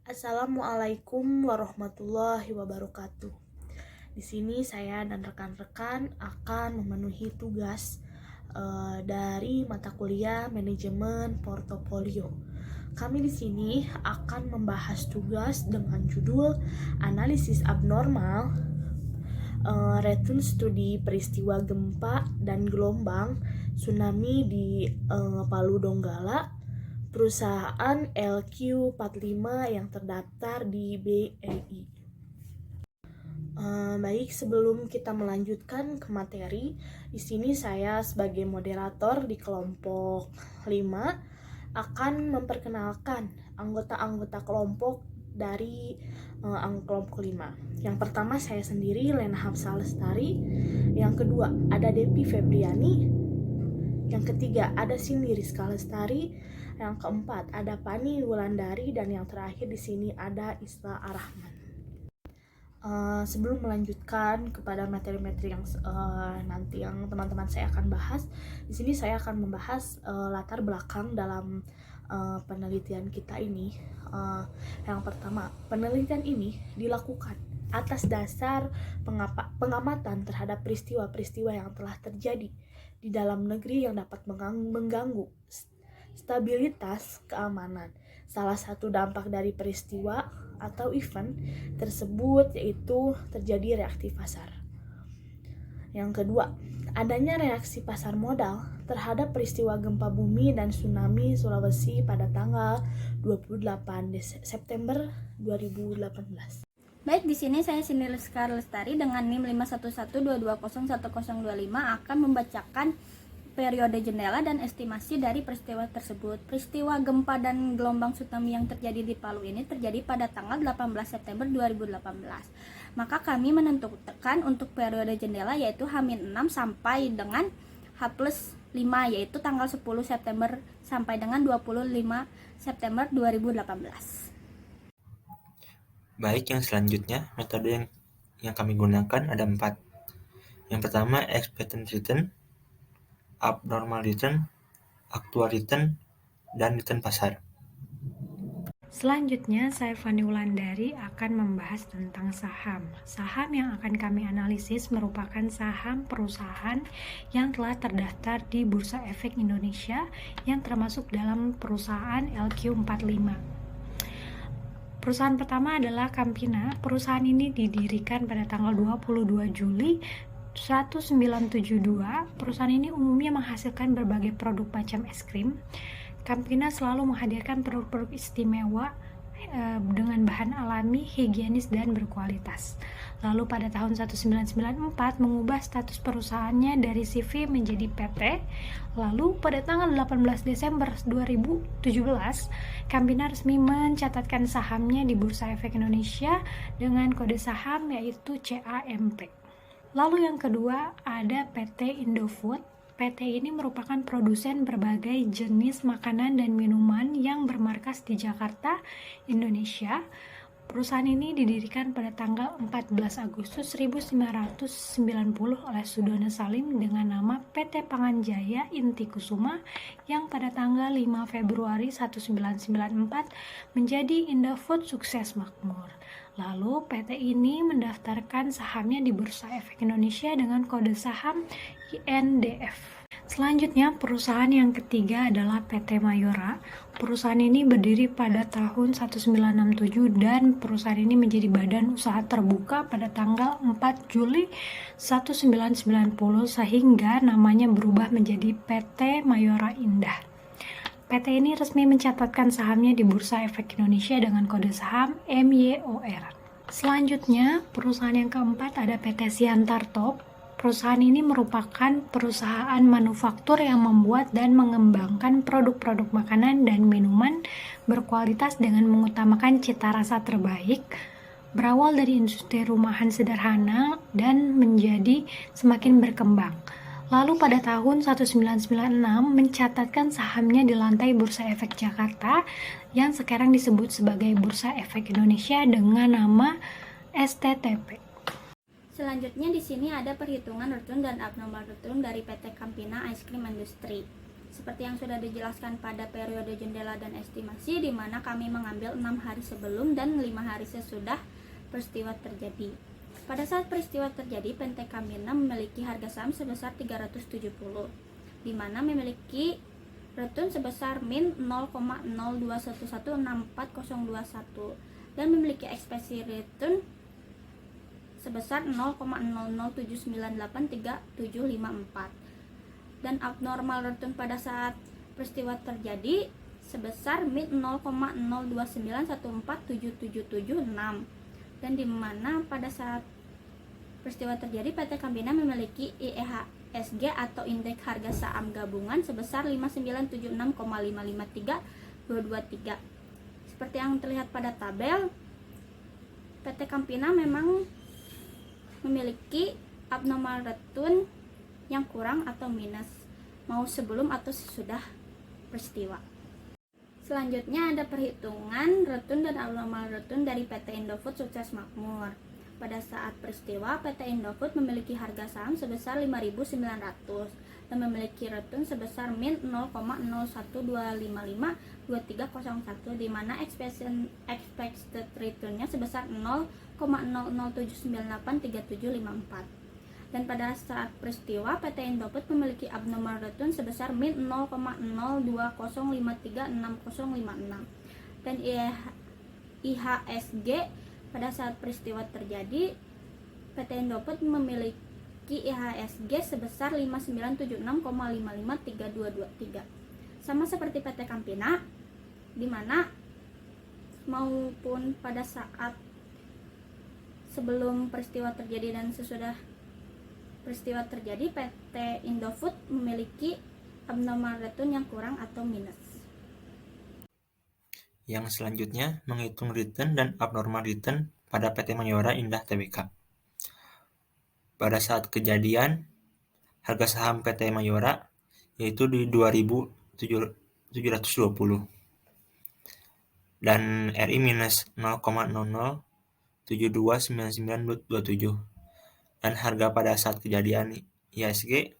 Assalamualaikum warahmatullahi wabarakatuh. Di sini saya dan rekan-rekan akan memenuhi tugas dari mata kuliah manajemen portofolio. Kami di sini akan membahas tugas dengan judul analisis abnormal, return studi peristiwa gempa dan gelombang tsunami di Palu Donggala, perusahaan LQ45 yang terdaftar di BEI. Baik, sebelum kita melanjutkan ke materi, di sini saya sebagai moderator di kelompok 5 akan memperkenalkan anggota-anggota kelompok dari kelompok 5. Yang pertama saya sendiri, Lena Hafsah Lestari. Yang kedua ada Depi Febriani. Yang ketiga ada Cindy Rizka Lestari. Yang keempat ada Pani Wulandari, dan yang terakhir di sini ada Isla Arahman. Sebelum melanjutkan kepada materi-materi yang nanti yang teman-teman saya akan bahas, di sini saya akan membahas latar belakang dalam penelitian kita ini. Yang pertama, penelitian ini dilakukan atas dasar pengamatan terhadap peristiwa-peristiwa yang telah terjadi di dalam negeri yang dapat mengganggu stabilitas keamanan. Salah satu dampak dari peristiwa atau event tersebut yaitu terjadi reaksi pasar. Yang kedua, adanya reaksi pasar modal terhadap peristiwa gempa bumi dan tsunami Sulawesi pada tanggal 28 September 2018. Baik, di sini saya Cindy Rizka Lestari dengan NIM 51122011025 akan membacakan periode jendela dan estimasi dari peristiwa tersebut. Peristiwa gempa dan gelombang tsunami yang terjadi di Palu ini terjadi pada tanggal 18 September 2018. Maka kami menentukan untuk periode jendela yaitu H-6 sampai dengan H+5, yaitu tanggal 10 September sampai dengan 25 September 2018. Baik, yang selanjutnya metode yang kami gunakan ada 4. Yang pertama expected return, abnormal return, actual return, dan return pasar. Selanjutnya, saya Fani Wulandari akan membahas tentang saham. Saham yang akan kami analisis merupakan saham perusahaan yang telah terdaftar di Bursa Efek Indonesia yang termasuk dalam perusahaan LQ45. Perusahaan pertama adalah Campina. Perusahaan ini didirikan pada tanggal 22 Juli 1972. Perusahaan ini umumnya menghasilkan berbagai produk macam es krim. Campina selalu menghadirkan produk-produk istimewa dengan bahan alami, higienis, dan berkualitas. Lalu pada tahun 1994 mengubah status perusahaannya dari CV menjadi PT. Lalu pada tanggal 18 Desember 2017, Campina resmi mencatatkan sahamnya di Bursa Efek Indonesia dengan kode saham yaitu CAMP. Lalu yang kedua ada PT Indofood. PT ini merupakan produsen berbagai jenis makanan dan minuman yang bermarkas di Jakarta, Indonesia. Perusahaan ini didirikan pada tanggal 14 Agustus 1990 oleh Sudono Salim dengan nama PT Panganjaya Inti Kusuma yang pada tanggal 5 Februari 1994 menjadi Indofood Sukses Makmur. Lalu PT ini mendaftarkan sahamnya di Bursa Efek Indonesia dengan kode saham INDF. Selanjutnya, perusahaan yang ketiga adalah PT Mayora. Perusahaan ini berdiri pada tahun 1967 dan perusahaan ini menjadi badan usaha terbuka pada tanggal 4 Juli 1990 sehingga namanya berubah menjadi PT Mayora Indah. PT ini resmi mencatatkan sahamnya di Bursa Efek Indonesia dengan kode saham MYOR. Selanjutnya, perusahaan yang keempat ada PT Siantarto. Perusahaan ini merupakan perusahaan manufaktur yang membuat dan mengembangkan produk-produk makanan dan minuman berkualitas dengan mengutamakan cita rasa terbaik, berawal dari industri rumahan sederhana dan menjadi semakin berkembang. Lalu pada tahun 1996 mencatatkan sahamnya di lantai Bursa Efek Jakarta yang sekarang disebut sebagai Bursa Efek Indonesia dengan nama STTP. Selanjutnya di sini ada perhitungan return dan abnormal return dari PT Campina Ice Cream Industry. Seperti yang sudah dijelaskan pada periode jendela dan estimasi, di mana kami mengambil 6 hari sebelum dan 5 hari sesudah peristiwa terjadi. Pada saat peristiwa terjadi, PT Kamina memiliki harga saham sebesar 370, di mana memiliki return sebesar min 0,021164021 dan memiliki ekspektasi return sebesar 0,00798354, dan abnormal return pada saat peristiwa terjadi sebesar min 0,0291477776, dan di mana pada saat peristiwa terjadi PT Kamina memiliki IHSG atau indeks harga saham gabungan sebesar 5976,553223. Seperti yang terlihat pada tabel, PT Kamina memang memiliki abnormal return yang kurang atau minus, mau sebelum atau sesudah peristiwa. Selanjutnya ada perhitungan return dan abnormal return dari PT Indofood Sukses Makmur. Pada saat peristiwa, PT Indofood memiliki harga saham sebesar 5.900 dan memiliki return sebesar min 0,012552301, di mana expected returnnya sebesar 0,0079837754. Dan pada saat peristiwa, PT Indofood memiliki abnormal return sebesar min 0,020536056, dan IHSG pada saat peristiwa terjadi, PT Indofood memiliki IHSG sebesar 5976,553223. Sama seperti PT Kamina, di mana maupun pada saat sebelum peristiwa terjadi dan sesudah peristiwa terjadi, PT Indofood memiliki abnormal return yang kurang atau minus. Yang selanjutnya, menghitung return dan abnormal return pada PT Mayora Indah Tbk. Pada saat kejadian, harga saham PT Mayora yaitu di 2.720 dan RI minus 0,00729927, dan harga pada saat kejadian IHSG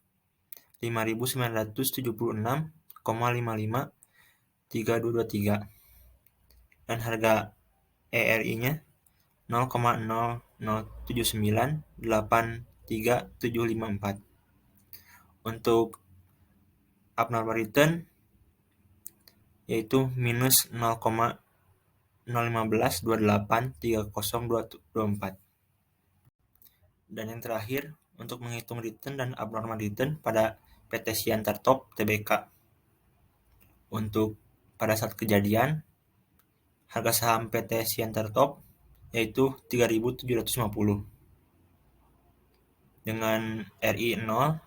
5.976,553223, dan harga ERI-nya 0,007983754. Untuk abnormal return yaitu minus 0,015283024. Dan yang terakhir, untuk menghitung return dan abnormal return pada PT Siantar Top Tbk. Untuk pada saat kejadian, harga saham PT Siantar Top yaitu 3.750 dengan RI 0,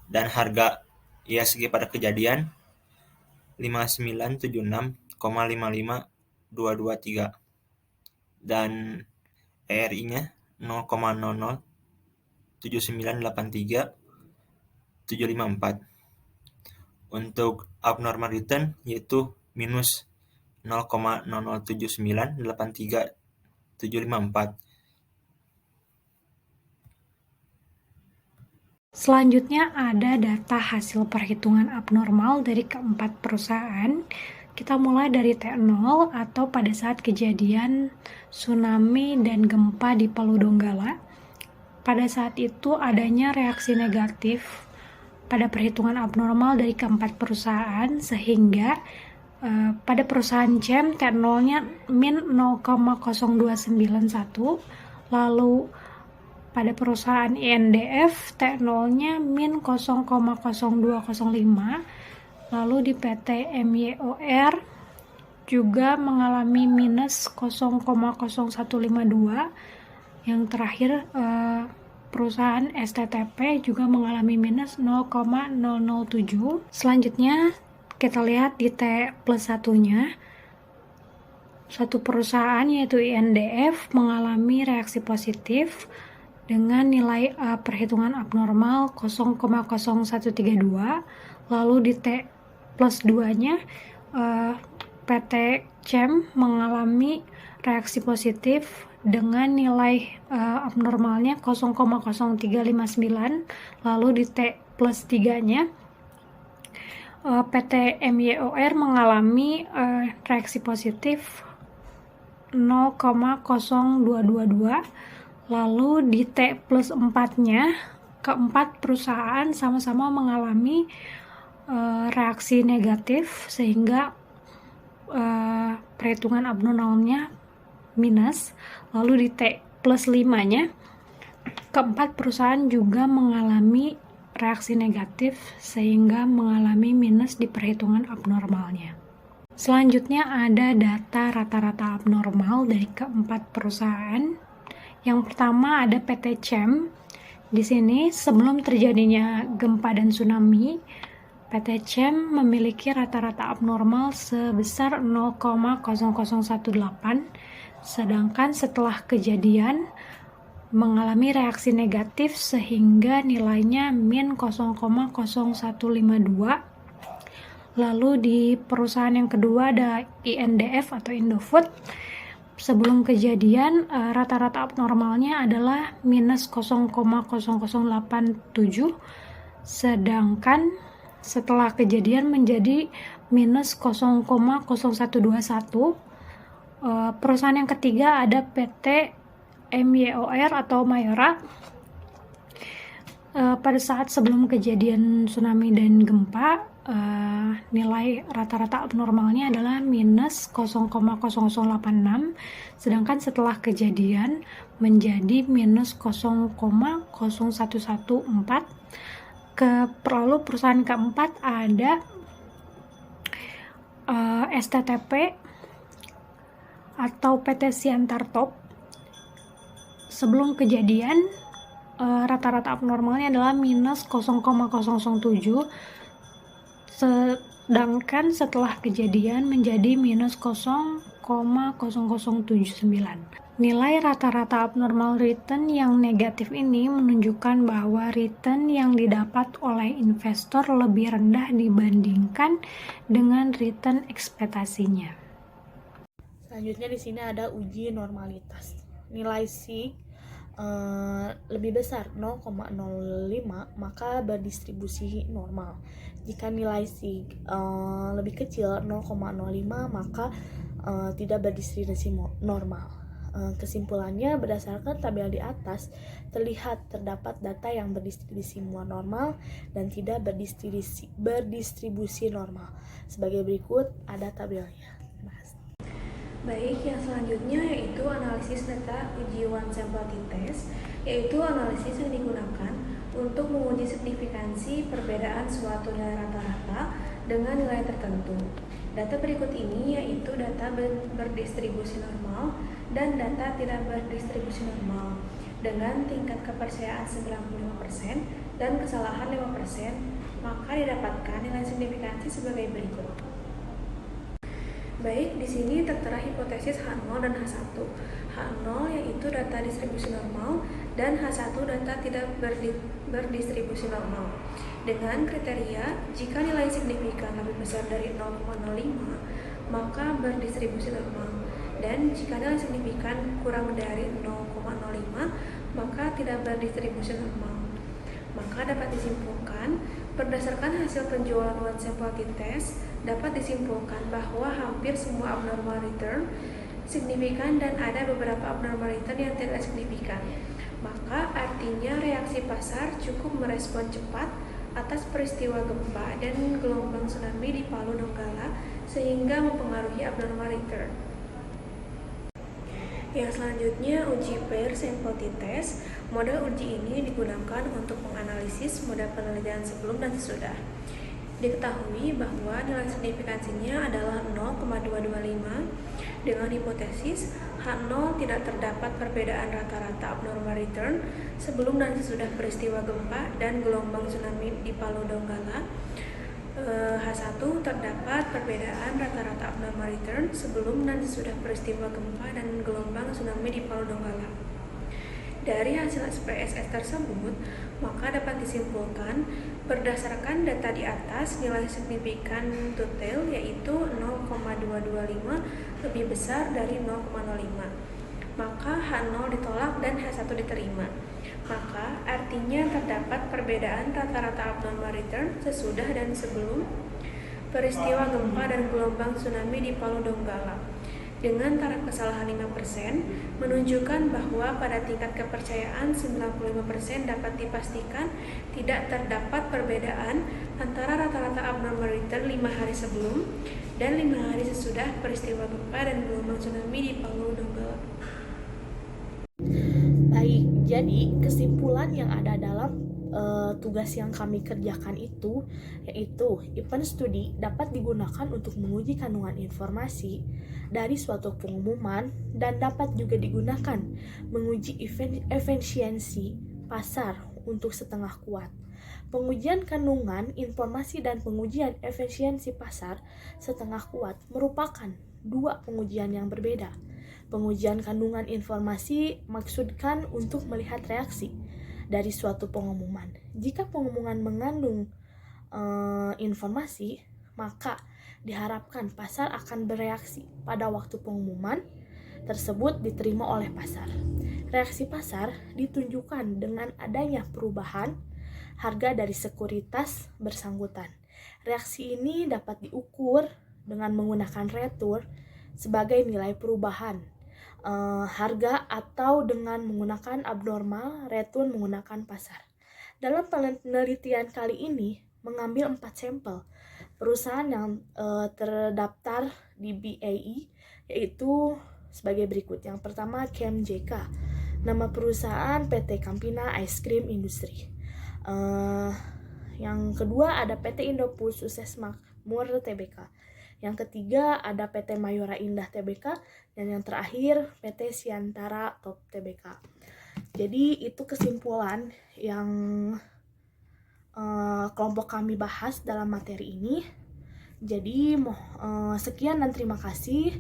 dan harga IHSG pada kejadian 5976,55223, dan ERI-nya 0,0079833754. Untuk abnormal return yaitu minus 0,0079833754. Selanjutnya ada data hasil perhitungan abnormal dari keempat perusahaan. Kita mulai dari T0 atau pada saat kejadian tsunami dan gempa di Palu Donggala. Pada saat itu adanya reaksi negatif pada perhitungan abnormal dari keempat perusahaan, sehingga pada perusahaan CEM T0-nya min 0,0291, lalu pada perusahaan INDF T0-nya min 0,0205, lalu di PT MYOR juga mengalami minus 0,0152. Yang terakhir perusahaan STTP juga mengalami minus 0,007. Selanjutnya kita lihat di T plus satunya, satu perusahaan yaitu INDF mengalami reaksi positif dengan nilai perhitungan abnormal 0,0132. Lalu di T plus 2-nya PT CEM mengalami reaksi positif dengan nilai abnormalnya 0,0359. Lalu di T plus 3-nya PT MYOR mengalami reaksi positif 0,0222. Lalu di T plus 4-nya, keempat perusahaan sama-sama mengalami reaksi negatif sehingga perhitungan abnormalnya minus. Lalu di T plus 5-nya, keempat perusahaan juga mengalami reaksi negatif sehingga mengalami minus di perhitungan abnormalnya. Selanjutnya ada data rata-rata abnormal dari keempat perusahaan. Yang pertama ada PT CEM. Di sini sebelum terjadinya gempa dan tsunami, PT CEM memiliki rata-rata abnormal sebesar 0,0018, sedangkan setelah kejadian mengalami reaksi negatif sehingga nilainya min 0,0152. Lalu di perusahaan yang kedua ada INDF atau Indofood. Sebelum kejadian rata-rata abnormalnya adalah minus 0,0087, sedangkan setelah kejadian menjadi minus 0,0121. Perusahaan yang ketiga ada PT MYOR atau Mayora. Pada saat sebelum kejadian tsunami dan gempa, nilai rata-rata abnormalnya adalah minus 0,0086, sedangkan setelah kejadian menjadi minus 0,0114. Lalu perusahaan keempat ada STTP atau PT Siantar Top. Sebelum kejadian rata-rata abnormalnya adalah minus 0,007, sedangkan setelah kejadian menjadi minus 0,0079. Nilai rata-rata abnormal return yang negatif ini menunjukkan bahwa return yang didapat oleh investor lebih rendah dibandingkan dengan return ekspektasinya. Selanjutnya di sini ada uji normalitas. Nilai C lebih besar 0,05 maka berdistribusi normal. Jika nilai C lebih kecil 0,05 maka tidak berdistribusi normal. Kesimpulannya, berdasarkan tabel di atas terlihat terdapat data yang berdistribusi normal dan tidak berdistribusi normal. Sebagai berikut ada tabelnya. Baik, yang selanjutnya yaitu analisis data uji one sample t-test, yaitu analisis yang digunakan untuk menguji signifikansi perbedaan suatu nilai rata-rata dengan nilai tertentu. Data berikut ini yaitu data berdistribusi normal dan data tidak berdistribusi normal dengan tingkat kepercayaan 95% dan kesalahan 5%, maka didapatkan nilai signifikansi sebagai berikut. Baik, di sini tertera hipotesis H0 dan H1. H0 yaitu data distribusi normal dan H1 data tidak berdistribusi normal. Dengan kriteria, jika nilai signifikan lebih besar dari 0,05, maka berdistribusi normal. Dan jika nilai signifikan kurang dari 0,05, maka tidak berdistribusi normal. Maka dapat disimpulkan, berdasarkan hasil penjualan one sample t-test, dapat disimpulkan bahwa hampir semua abnormal return signifikan dan ada beberapa abnormal return yang tidak signifikan. Maka artinya reaksi pasar cukup merespon cepat atas peristiwa gempa dan gelombang tsunami di Palu Donggala sehingga mempengaruhi abnormal return. Yang selanjutnya uji pair sample t-test. Model uji ini digunakan untuk menganalisis model penelitian sebelum dan sesudah. Diketahui bahwa nilai signifikansinya adalah 0,225 dengan hipotesis H0 tidak terdapat perbedaan rata-rata abnormal return sebelum dan sesudah peristiwa gempa dan gelombang tsunami di Palu Donggala. H1 terdapat perbedaan rata-rata abnormal return sebelum dan sesudah peristiwa gempa dan gelombang tsunami di Palu Donggala. Dari hasil SPSS tersebut, maka dapat disimpulkan berdasarkan data di atas nilai signifikan total yaitu 0,225 lebih besar dari 0,05. Maka H0 ditolak dan H1 diterima. Maka artinya terdapat perbedaan rata-rata abnormal return sesudah dan sebelum peristiwa gempa dan gelombang tsunami di Palu Donggala. Dengan taraf kesalahan 5%, menunjukkan bahwa pada tingkat kepercayaan 95% dapat dipastikan tidak terdapat perbedaan antara rata-rata abnormal return 5 hari sebelum dan 5 hari sesudah peristiwa gempa dan gelombang tsunami di Palu Donggala. Baik, jadi kesimpulan yang ada dalam tugas yang kami kerjakan itu yaitu event studi dapat digunakan untuk menguji kandungan informasi dari suatu pengumuman dan dapat juga digunakan menguji efisiensi pasar untuk setengah kuat. Pengujian kandungan informasi dan pengujian efisiensi pasar setengah kuat merupakan dua pengujian yang berbeda. Pengujian kandungan informasi maksudkan untuk melihat reaksi dari suatu pengumuman. Jika pengumuman mengandung informasi, maka diharapkan pasar akan bereaksi pada waktu pengumuman tersebut diterima oleh pasar. Reaksi pasar ditunjukkan dengan adanya perubahan harga dari sekuritas bersangkutan. Reaksi ini dapat diukur dengan menggunakan return sebagai nilai perubahan harga atau dengan menggunakan abnormal return menggunakan pasar. Dalam penelitian kali ini mengambil 4 sampel perusahaan yang terdaftar di BAE, yaitu sebagai berikut. Yang pertama KMJK, nama perusahaan PT Campina Ice Cream Industry. Yang kedua ada PT Indofood Sukses Makmur Tbk. Yang ketiga ada PT Mayora Indah Tbk, dan yang terakhir PT Siantara Top Tbk. Jadi itu kesimpulan yang kelompok kami bahas dalam materi ini. Jadi sekian dan terima kasih.